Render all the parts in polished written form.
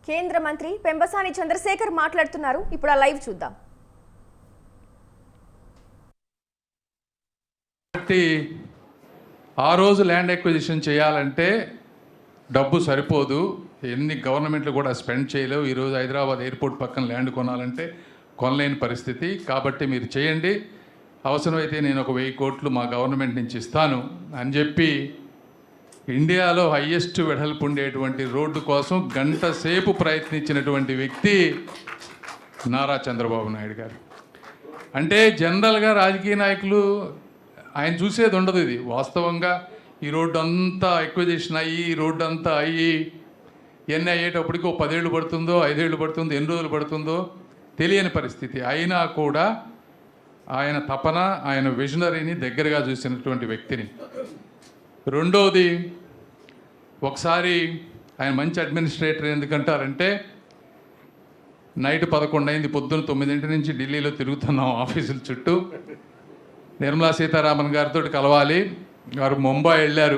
కేంద్ర మంత్రి పెంబసాని చంద్రశేఖర్ మాట్లాడుతున్నారు. ఇప్పుడు ఆ లైవ్ చూద్దాం. ఆ రోజు ల్యాండ్ ఎక్విజిషన్ చేయాలంటే డబ్బు సరిపోదు, ఎన్ని గవర్నమెంట్లు కూడా స్పెండ్ చేయలేవు. ఈరోజు హైదరాబాద్ ఎయిర్పోర్ట్ పక్కన ల్యాండ్ కొనాలంటే కొనలేని పరిస్థితి. కాబట్టి మీరు చేయండి, అవసరమైతే నేను ఒక 1000 కోట్లు మా గవర్నమెంట్ నుంచి ఇస్తాను అని చెప్పి ఇండియాలో హయ్యెస్ట్ వెడల్పు ఉండేటువంటి రోడ్డు కోసం గంట సేపు ప్రయత్నించినటువంటి వ్యక్తి నారా చంద్రబాబు నాయుడు గారు. అంటే జనరల్గా రాజకీయ నాయకులు ఆయన చూసేది ఉండదు. ఇది వాస్తవంగా ఈ రోడ్డు అంతా ఎక్విజిషన్ అయ్యి, ఈ రోడ్డు అంతా అయ్యి ఎన్ని అయ్యేటప్పటికి 10 ఏళ్ళు పడుతుందో, 5 ఏళ్ళు పడుతుందో, ఎన్ని రోజులు పడుతుందో తెలియని పరిస్థితి. అయినా కూడా ఆయన తపన, ఆయన విజనరీని దగ్గరగా చూసినటువంటి వ్యక్తిని. రెండోది, ఒకసారి ఆయన మంచి అడ్మినిస్ట్రేటర్ ఎందుకంటారంటే, నైట్ 11 అయింది, పొద్దున్న 9 నుంచి ఢిల్లీలో తిరుగుతున్నాం ఆఫీసుల చుట్టూ. నిర్మలా సీతారామన్ గారితో కలవాలి, వారు ముంబై వెళ్ళారు.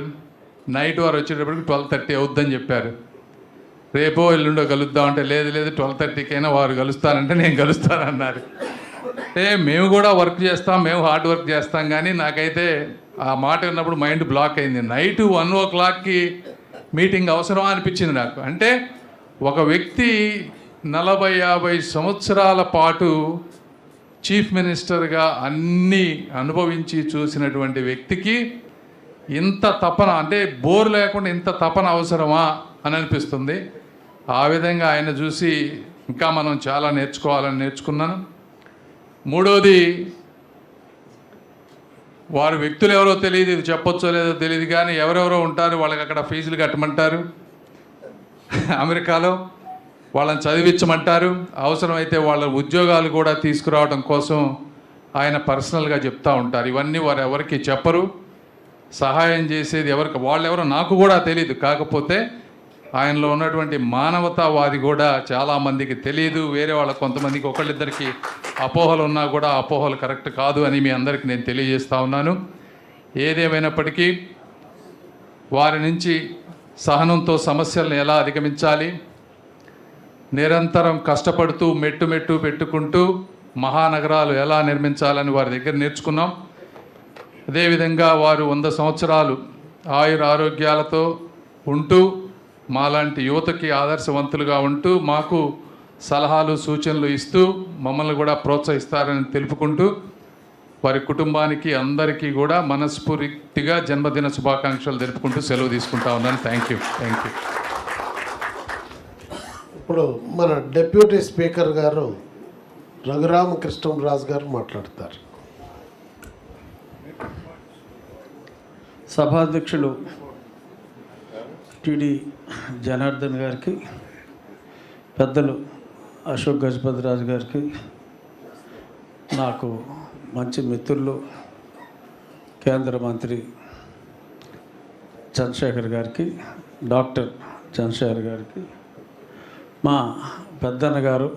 నైట్ వారు వచ్చేటప్పటికి 12:30 అవుద్దని చెప్పారు. రేపో ఎల్లుండో కలుద్దామంటే లేదు 12:30కైనా వారు కలుస్తానంటే నేను కలుస్తానన్నారు. అంటే మేము కూడా వర్క్ చేస్తాం, మేము హార్డ్ వర్క్ చేస్తాం, కానీ నాకైతే ఆ మాట విన్నప్పుడు మైండ్ బ్లాక్ అయింది. నైట్ 1 o'clockకి మీటింగ్ అవసరమా అనిపించింది నాకు. అంటే ఒక వ్యక్తి 40-50 సంవత్సరాల పాటు చీఫ్ మినిస్టర్గా అన్నీ అనుభవించి చూసినటువంటి వ్యక్తికి ఇంత తపన, అంటే బోర్ లేకుండా ఇంత తపన అవసరమా అని అనిపిస్తుంది. ఆ విధంగా ఆయన చూసి ఇంకా మనం చాలా నేర్చుకున్నాను. మూడోది, వారు వ్యక్తులు ఎవరో తెలియదు, ఇది చెప్పొచ్చో లేదో తెలియదు, కానీ ఎవరెవరో ఉంటారు, వాళ్ళకి అక్కడ ఫీజులు కట్టమంటారు, అమెరికాలో వాళ్ళని చదివించమంటారు, అవసరమైతే వాళ్ళ ఉద్యోగాలు కూడా తీసుకురావడం కోసం ఆయన పర్సనల్గా చెప్తూ ఉంటారు. ఇవన్నీ వారు ఎవరికి చెప్పరు. సహాయం చేసేది ఎవరికి, వాళ్ళెవరో నాకు కూడా తెలియదు. కాకపోతే ఆయనలో ఉన్నటువంటి మానవతావాది కూడా చాలామందికి తెలియదు. వేరే వాళ్ళ కొంతమందికి ఒకళ్ళిద్దరికి అపోహలు ఉన్నా కూడా అపోహలు కరెక్ట్ కాదు అని మీ అందరికీ నేను తెలియజేస్తూ ఉన్నాను. ఏదేమైనప్పటికీ వారి నుంచి సహనంతో సమస్యలను ఎలా అధిగమించాలి, నిరంతరం కష్టపడుతూ మెట్టు పెట్టుకుంటూ మహానగరాలు ఎలా నిర్మించాలని వారి దగ్గర నేర్చుకున్నాం. అదేవిధంగా వారు 100 సంవత్సరాలు ఆయుర ఆరోగ్యాలతో ఉంటూ మాలాంటి యువతకి ఆదర్శవంతులుగా ఉంటూ మాకు సలహాలు సూచనలు ఇస్తూ మమ్మల్ని కూడా ప్రోత్సహిస్తారని తెలుపుకుంటూ వారి కుటుంబానికి అందరికీ కూడా మనస్ఫూర్తిగా జన్మదిన శుభాకాంక్షలు తెలుపుకుంటూ సెలవు తీసుకుంటా ఉన్నాను. Thank you. ఇప్పుడు మన డిప్యూటీ స్పీకర్ గారు రఘురామకృష్ణరాజు గారు మాట్లాడతారు. సభాధ్యక్షులు టిడి జనార్దన్ గారికి, పెద్దలు అశోక్ గజపతిరాజు గారికి, నాకు మంచి మిత్రులు కేంద్ర మంత్రి చంద్రశేఖర్ గారికి, డాక్టర్ చంద్రశేఖర్ గారికి, మా పెద్దన్న గారు